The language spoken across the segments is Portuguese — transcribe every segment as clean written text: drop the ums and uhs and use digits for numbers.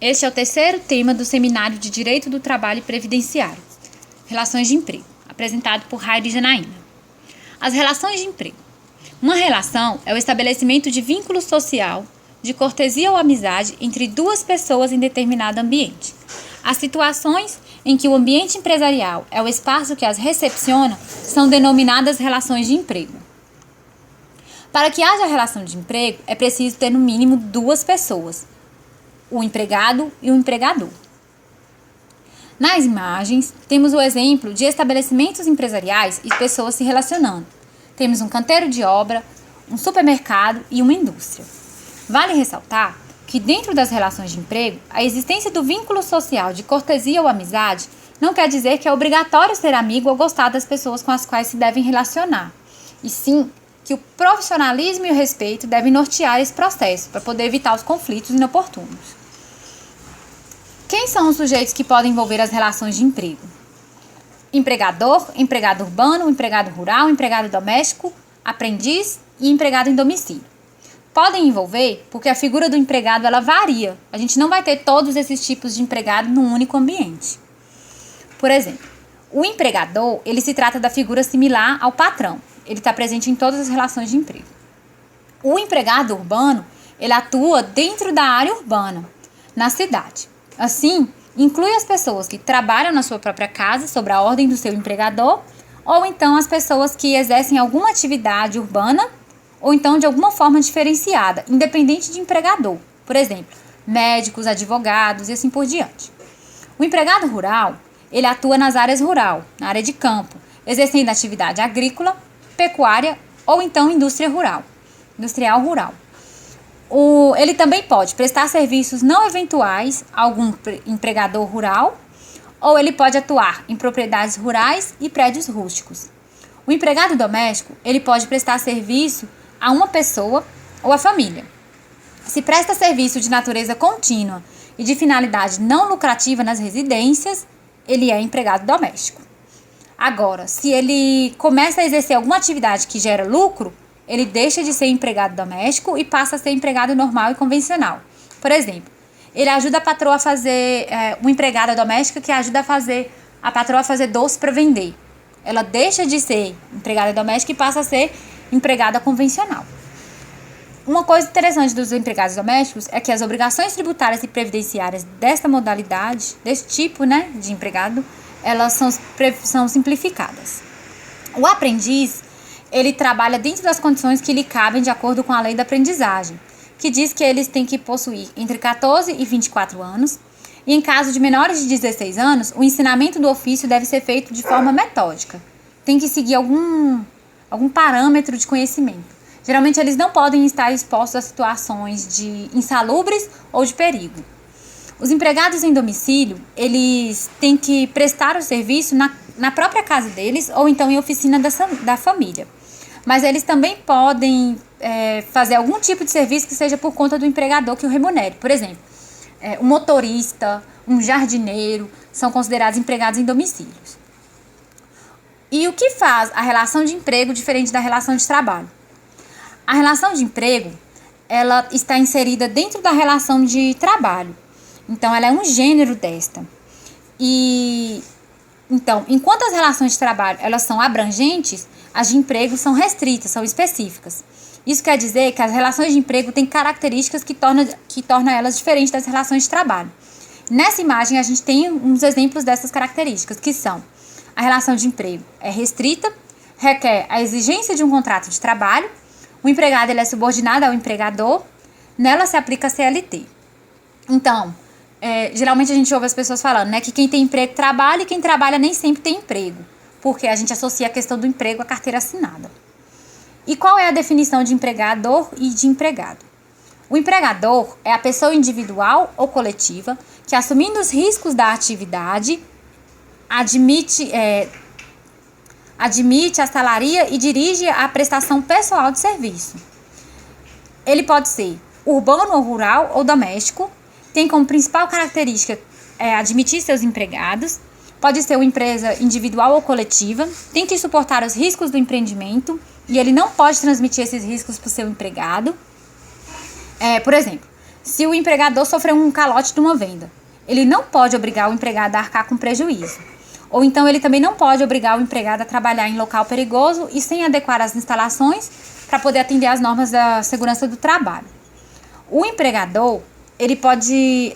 Este é o terceiro tema do Seminário de Direito do Trabalho e Previdenciário, Relações de Emprego, apresentado por Heidi Janaína. As relações de emprego. Uma relação é o estabelecimento de vínculo social, de cortesia ou amizade entre duas pessoas em determinado ambiente. As situações em que o ambiente empresarial é o espaço que as recepciona são denominadas relações de emprego. Para que haja relação de emprego, é preciso ter no mínimo duas pessoas, o empregado e o empregador. Nas imagens, temos o exemplo de estabelecimentos empresariais e pessoas se relacionando. Temos um canteiro de obra, um supermercado e uma indústria. Vale ressaltar que dentro das relações de emprego, a existência do vínculo social de cortesia ou amizade não quer dizer que é obrigatório ser amigo ou gostar das pessoas com as quais se devem relacionar, e sim que o profissionalismo e o respeito devem nortear esse processo para poder evitar os conflitos inoportunos. Quem são os sujeitos que podem envolver as relações de emprego? Empregador, empregado urbano, empregado rural, empregado doméstico, aprendiz e empregado em domicílio. Podem envolver porque a figura do empregado ela varia. A gente não vai ter todos esses tipos de empregado num único ambiente. Por exemplo, o empregador, ele se trata da figura similar ao patrão. Ele está presente em todas as relações de emprego. O empregado urbano, ele atua dentro da área urbana, na cidade. Assim, inclui as pessoas que trabalham na sua própria casa sob a ordem do seu empregador, ou então as pessoas que exercem alguma atividade urbana, ou então de alguma forma diferenciada, independente de empregador. Por exemplo, médicos, advogados e assim por diante. O empregado rural, ele atua nas áreas rural, na área de campo, exercendo atividade agrícola, pecuária ou então industrial rural. Ele também pode prestar serviços não eventuais a algum empregador rural, ou ele pode atuar em propriedades rurais e prédios rústicos. O empregado doméstico, ele pode prestar serviço a uma pessoa ou a família. Se presta serviço de natureza contínua e de finalidade não lucrativa nas residências, ele é empregado doméstico. Agora, se ele começa a exercer alguma atividade que gera lucro, ele deixa de ser empregado doméstico e passa a ser empregado normal e convencional. Por exemplo, ele ajuda a patroa a fazer, uma empregada doméstica que ajuda a patroa a fazer doce para vender. Ela deixa de ser empregada doméstica e passa a ser empregada convencional. Uma coisa interessante dos empregados domésticos é que as obrigações tributárias e previdenciárias desta modalidade, desse tipo, de empregado, elas são simplificadas. O aprendiz, ele trabalha dentro das condições que lhe cabem de acordo com a lei da aprendizagem, que diz que eles têm que possuir entre 14 e 24 anos, e em caso de menores de 16 anos, o ensinamento do ofício deve ser feito de forma metódica. Tem que seguir algum parâmetro de conhecimento. Geralmente, eles não podem estar expostos a situações de insalubres ou de perigo. Os empregados em domicílio, eles têm que prestar o serviço na própria casa deles ou então em oficina da família. Mas eles também podem fazer algum tipo de serviço que seja por conta do empregador que o remunere. Por exemplo, um motorista, um jardineiro, são considerados empregados em domicílios. E o que faz a relação de emprego diferente da relação de trabalho? A relação de emprego, ela está inserida dentro da relação de trabalho. Então, ela é um gênero desta. Então, enquanto as relações de trabalho elas são abrangentes, as de emprego são restritas, são específicas. Isso quer dizer que as relações de emprego têm características que tornam elas diferentes das relações de trabalho. Nessa imagem, a gente tem uns exemplos dessas características, que são: a relação de emprego é restrita, requer a exigência de um contrato de trabalho, o empregado ele é subordinado ao empregador, nela se aplica a CLT. Então, geralmente a gente ouve as pessoas falando, que quem tem emprego trabalha e quem trabalha nem sempre tem emprego, porque a gente associa a questão do emprego à carteira assinada. E qual é a definição de empregador e de empregado? O empregador é a pessoa individual ou coletiva que, assumindo os riscos da atividade, admite, assalaria e dirige a prestação pessoal de serviço. Ele pode ser urbano ou rural ou doméstico, tem como principal característica admitir seus empregados, pode ser uma empresa individual ou coletiva, tem que suportar os riscos do empreendimento e ele não pode transmitir esses riscos para o seu empregado. Por exemplo, se o empregador sofreu um calote de uma venda, ele não pode obrigar o empregado a arcar com prejuízo. Ou então ele também não pode obrigar o empregado a trabalhar em local perigoso e sem adequar as instalações para poder atender às normas da segurança do trabalho. O empregador, ele pode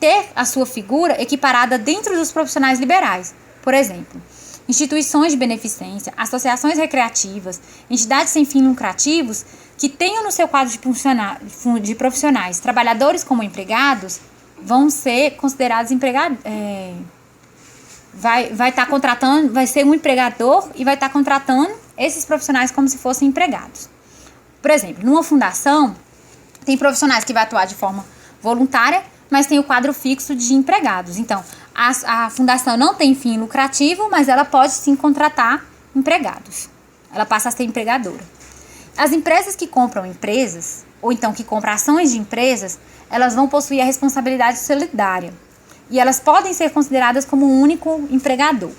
ter a sua figura equiparada dentro dos profissionais liberais. Por exemplo, instituições de beneficência, associações recreativas, entidades sem fins lucrativos que tenham no seu quadro de profissionais trabalhadores como empregados vão ser considerados empregados. Vai ser um empregador e vai estar contratando esses profissionais como se fossem empregados. Por exemplo, numa fundação, tem profissionais que vão atuar de forma voluntária, mas tem o quadro fixo de empregados. Então, a fundação não tem fim lucrativo, mas ela pode sim contratar empregados. Ela passa a ser empregadora. As empresas que compram empresas, ou então que compram ações de empresas, elas vão possuir a responsabilidade solidária. E elas podem ser consideradas como um único empregador.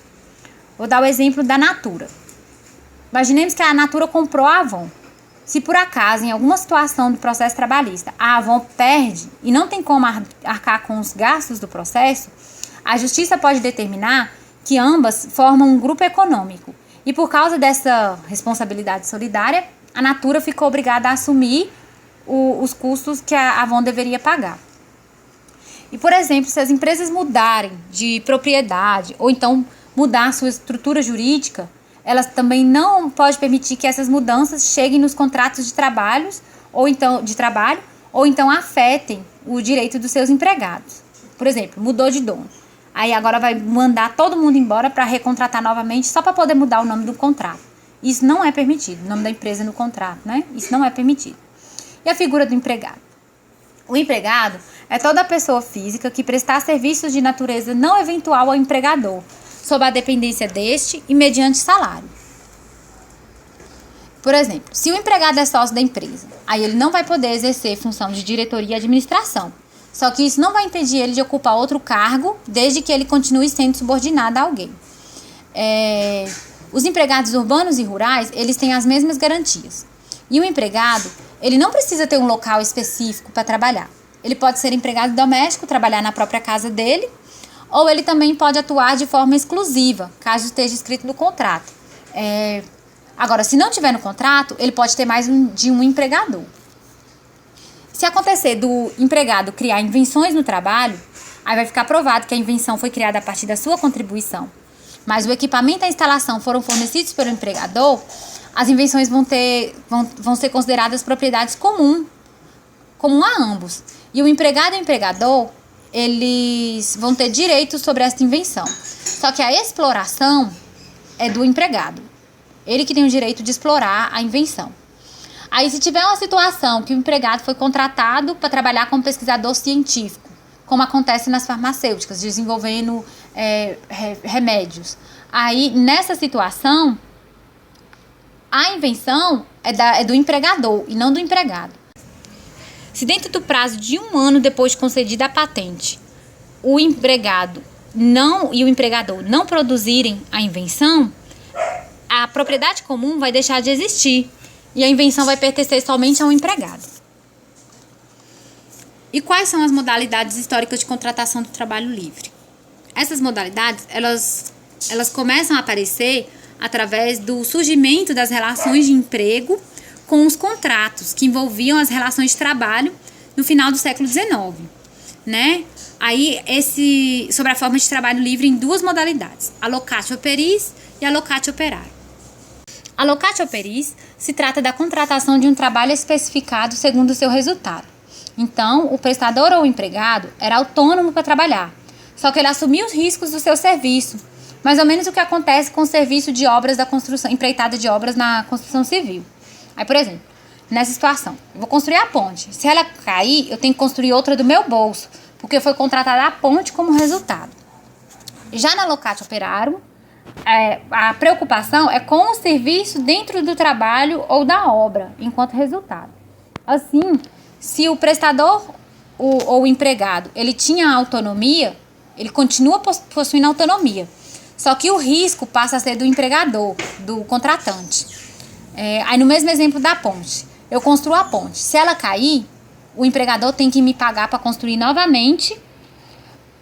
Vou dar o exemplo da Natura. Imaginemos que a Natura comprou a Avon. Se por acaso, em alguma situação do processo trabalhista, a Avon perde e não tem como arcar com os gastos do processo, a Justiça pode determinar que ambas formam um grupo econômico. E por causa dessa responsabilidade solidária, a Natura ficou obrigada a assumir os custos que a Avon deveria pagar. E, por exemplo, se as empresas mudarem de propriedade ou então mudar a sua estrutura jurídica, elas também não podem permitir que essas mudanças cheguem nos contratos de trabalho ou então afetem o direito dos seus empregados. Por exemplo, mudou de dono. Aí agora vai mandar todo mundo embora para recontratar novamente só para poder mudar o nome do contrato. Isso não é permitido, o nome da empresa no contrato, né? Isso não é permitido. E a figura do empregado? O empregado é toda pessoa física que prestar serviços de natureza não eventual ao empregador, sob a dependência deste e mediante salário. Por exemplo, se o empregado é sócio da empresa, aí ele não vai poder exercer função de diretoria e administração. Só que isso não vai impedir ele de ocupar outro cargo, desde que ele continue sendo subordinado a alguém. Os empregados urbanos e rurais, eles têm as mesmas garantias. E o empregado, ele não precisa ter um local específico para trabalhar. Ele pode ser empregado doméstico, trabalhar na própria casa dele, ou ele também pode atuar de forma exclusiva, caso esteja escrito no contrato. Agora, se não tiver no contrato, ele pode ter mais de um empregador. Se acontecer do empregado criar invenções no trabalho, aí vai ficar provado que a invenção foi criada a partir da sua contribuição, mas o equipamento e a instalação foram fornecidos pelo empregador, as invenções vão ser consideradas propriedades comum a ambos. E o empregado e o empregador, eles vão ter direito sobre essa invenção. Só que a exploração é do empregado. Ele que tem o direito de explorar a invenção. Aí, se tiver uma situação que o empregado foi contratado para trabalhar como pesquisador científico, como acontece nas farmacêuticas, desenvolvendo remédios. Aí, nessa situação, a invenção é do empregador e não do empregado. Se dentro do prazo de 1 ano depois de concedida a patente, o empregado e o empregador não produzirem a invenção, a propriedade comum vai deixar de existir e a invenção vai pertencer somente ao empregado. E quais são as modalidades históricas de contratação do trabalho livre? Essas modalidades, elas começam a aparecer através do surgimento das relações de emprego com os contratos que envolviam as relações de trabalho no final do século XIX, né? Aí, sobre a forma de trabalho livre em 2 modalidades, a locatio operis e a locatio operario. A locatio operis se trata da contratação de um trabalho especificado segundo o seu resultado. Então, o prestador ou o empregado era autônomo para trabalhar, só que ele assumia os riscos do seu serviço, mais ou menos o que acontece com o serviço de obras da construção, empreitada de obras na construção civil. Aí, por exemplo, nessa situação, eu vou construir a ponte. Se ela cair, eu tenho que construir outra do meu bolso, porque foi contratada a ponte como resultado. Já na locatio operarum, a preocupação é com o serviço dentro do trabalho ou da obra, enquanto resultado. Assim, se o prestador ou o empregado, ele tinha autonomia, ele continua possuindo autonomia. Só que o risco passa a ser do empregador, do contratante. Aí no mesmo exemplo da ponte, eu construo a ponte. Se ela cair, o empregador tem que me pagar para construir novamente,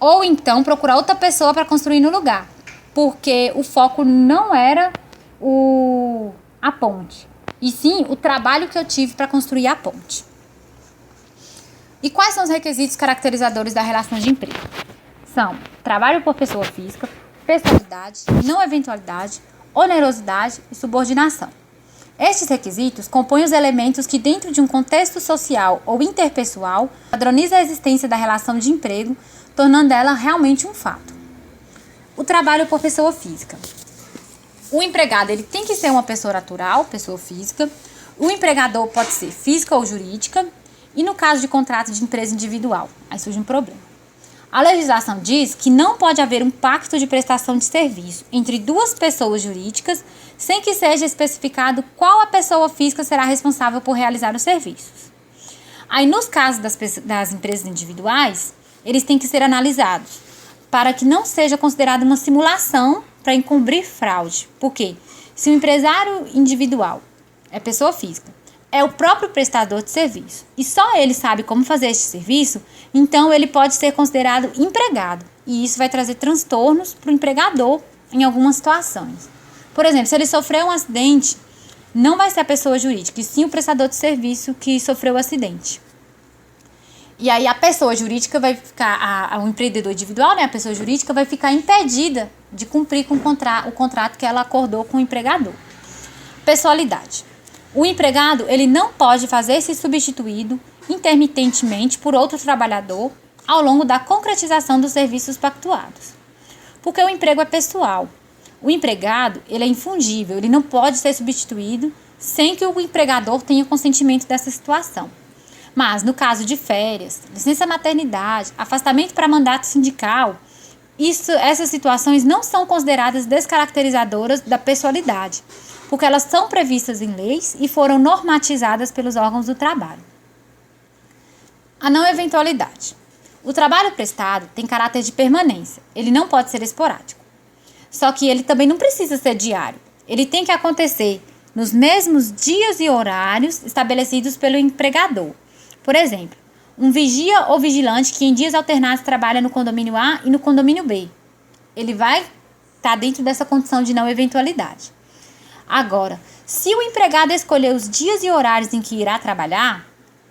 ou então procurar outra pessoa para construir no lugar, porque o foco não era a ponte, e sim o trabalho que eu tive para construir a ponte. E quais são os requisitos caracterizadores da relação de emprego? São trabalho por pessoa física, pessoalidade, não eventualidade, onerosidade e subordinação. Estes requisitos compõem os elementos que, dentro de um contexto social ou interpessoal, padroniza a existência da relação de emprego, tornando ela realmente um fato. O trabalho por pessoa física. O empregado ele tem que ser uma pessoa natural, pessoa física. O empregador pode ser física ou jurídica. E no caso de contrato de empresa individual, aí surge um problema. A legislação diz que não pode haver um pacto de prestação de serviço entre duas pessoas jurídicas sem que seja especificado qual a pessoa física será responsável por realizar os serviços. Aí, nos casos das empresas individuais, eles têm que ser analisados para que não seja considerada uma simulação para encobrir fraude. Por quê? Se o empresário individual é pessoa física, é o próprio prestador de serviço e só ele sabe como fazer este serviço, então ele pode ser considerado empregado. E isso vai trazer transtornos para o empregador em algumas situações. Por exemplo, se ele sofreu um acidente, não vai ser a pessoa jurídica, e sim o prestador de serviço que sofreu o acidente. E aí a pessoa jurídica vai ficar, o empreendedor individual, né, a pessoa jurídica vai ficar impedida de cumprir com o contrato que ela acordou com o empregador. Pessoalidade. O empregado ele não pode fazer-se substituído intermitentemente por outro trabalhador ao longo da concretização dos serviços pactuados. Porque o emprego é pessoal. O empregado ele é infungível, ele não pode ser substituído sem que o empregador tenha consentimento dessa situação. Mas no caso de férias, licença maternidade, afastamento para mandato sindical, essas situações não são consideradas descaracterizadoras da pessoalidade, porque elas são previstas em leis e foram normatizadas pelos órgãos do trabalho. A não eventualidade. O trabalho prestado tem caráter de permanência, ele não pode ser esporádico. Só que ele também não precisa ser diário, ele tem que acontecer nos mesmos dias e horários estabelecidos pelo empregador. Por exemplo, um vigia ou vigilante que em dias alternados trabalha no condomínio A e no condomínio B. Ele vai estar dentro dessa condição de não eventualidade. Agora, se o empregado escolher os dias e horários em que irá trabalhar,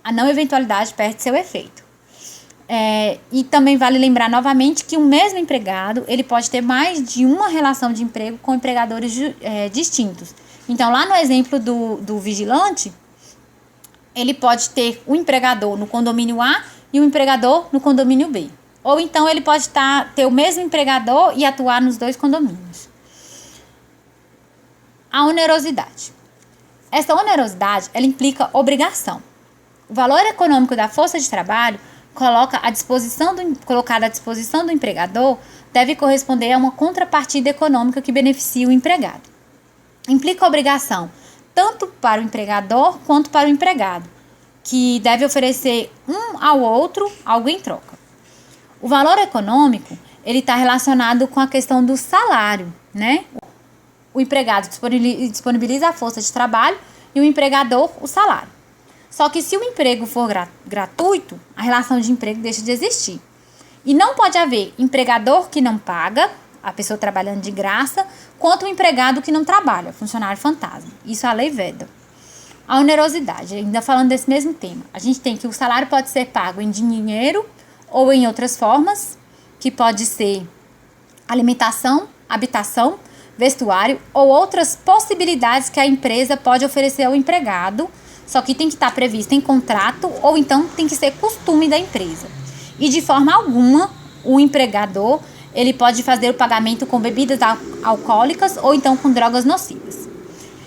a não eventualidade perde seu efeito. E também vale lembrar novamente que o mesmo empregado ele pode ter mais de uma relação de emprego com empregadores distintos. Então, lá no exemplo do vigilante, ele pode ter o empregador no condomínio A e o empregador no condomínio B. Ou então ele pode ter o mesmo empregador e atuar nos dois condomínios. A onerosidade. Essa onerosidade, ela implica obrigação. O valor econômico da força de trabalho colocado à disposição do empregador deve corresponder a uma contrapartida econômica que beneficie o empregado. Implica obrigação tanto para o empregador quanto para o empregado, que deve oferecer um ao outro algo em troca. O valor econômico ele está relacionado com a questão do salário, né? O empregado disponibiliza a força de trabalho e o empregador o salário. Só que se o emprego for gratuito, a relação de emprego deixa de existir. E não pode haver empregador que não paga, a pessoa trabalhando de graça, quanto o empregado que não trabalha, funcionário fantasma. Isso a lei veda. A onerosidade, ainda falando desse mesmo tema, a gente tem que o salário pode ser pago em dinheiro ou em outras formas, que pode ser alimentação, habitação, vestuário ou outras possibilidades que a empresa pode oferecer ao empregado, só que tem que estar previsto em contrato ou então tem que ser costume da empresa. E de forma alguma, o empregador ele pode fazer o pagamento com bebidas alcoólicas ou então com drogas nocivas.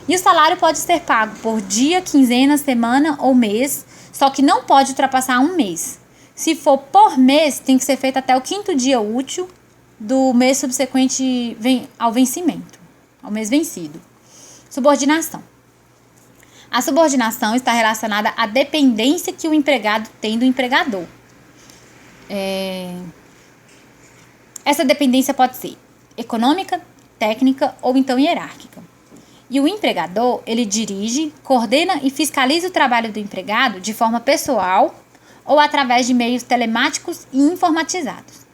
E o salário pode ser pago por dia, quinzena, semana ou mês, só que não pode ultrapassar um mês. Se for por mês, tem que ser feito até o 5º dia útil do mês subsequente ao vencimento, ao mês vencido. Subordinação. A subordinação está relacionada à dependência que o empregado tem do empregador. Essa dependência pode ser econômica, técnica ou então hierárquica. E o empregador, ele dirige, coordena e fiscaliza o trabalho do empregado de forma pessoal ou através de meios telemáticos e informatizados.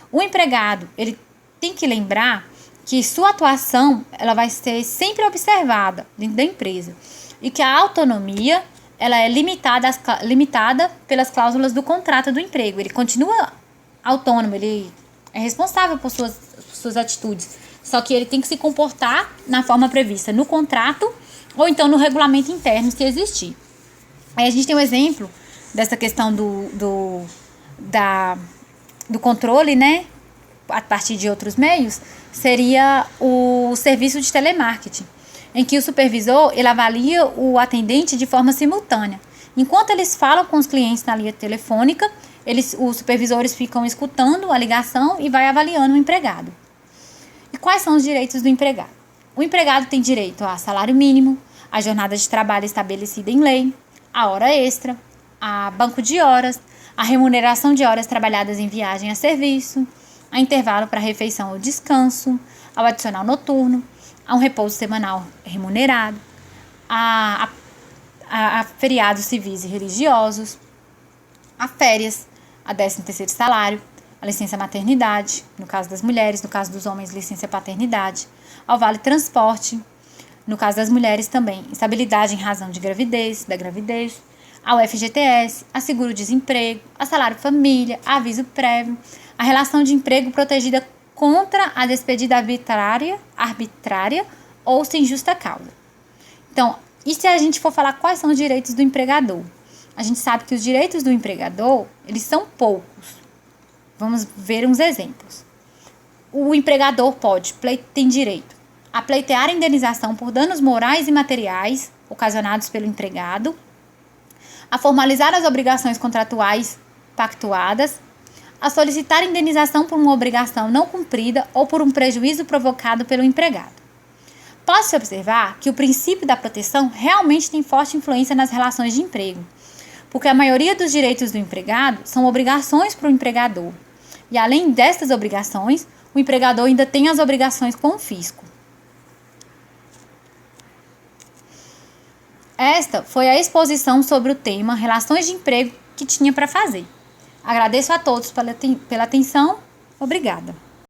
O empregado, ele tem que lembrar que sua atuação ela vai ser sempre observada dentro da empresa e que a autonomia ela é limitada pelas cláusulas do contrato do emprego. Ele continua autônomo, ele é responsável por suas atitudes, só que ele tem que se comportar na forma prevista no contrato ou então no regulamento interno, se existir. Aí a gente tem um exemplo dessa questão do controle, né, a partir de outros meios, seria o serviço de telemarketing, em que o supervisor ele avalia o atendente de forma simultânea. Enquanto eles falam com os clientes na linha telefônica, os supervisores ficam escutando a ligação e vai avaliando o empregado. E quais são os direitos do empregado? O empregado tem direito a salário mínimo, a jornada de trabalho estabelecida em lei, a hora extra, a banco de horas, a remuneração de horas trabalhadas em viagem a serviço, a intervalo para refeição ou descanso, ao adicional noturno, a um repouso semanal remunerado, a feriados civis e religiosos, a férias, a 13º salário, a licença maternidade, no caso das mulheres, no caso dos homens, licença paternidade, ao vale transporte, no caso das mulheres também, estabilidade em razão de gravidez, ao FGTS, a seguro-desemprego, a salário família, a aviso prévio, a relação de emprego protegida contra a despedida arbitrária ou sem justa causa. Então, e se a gente for falar quais são os direitos do empregador? A gente sabe que os direitos do empregador, eles são poucos. Vamos ver uns exemplos. O empregador tem direito a pleitear a indenização por danos morais e materiais ocasionados pelo empregado, a formalizar as obrigações contratuais pactuadas, a solicitar indenização por uma obrigação não cumprida ou por um prejuízo provocado pelo empregado. Pode-se observar que o princípio da proteção realmente tem forte influência nas relações de emprego, porque a maioria dos direitos do empregado são obrigações para o empregador. E além dessas obrigações, o empregador ainda tem as obrigações com o fisco. Esta foi a exposição sobre o tema Relações de Emprego que tinha para fazer. Agradeço a todos pela atenção. Obrigada.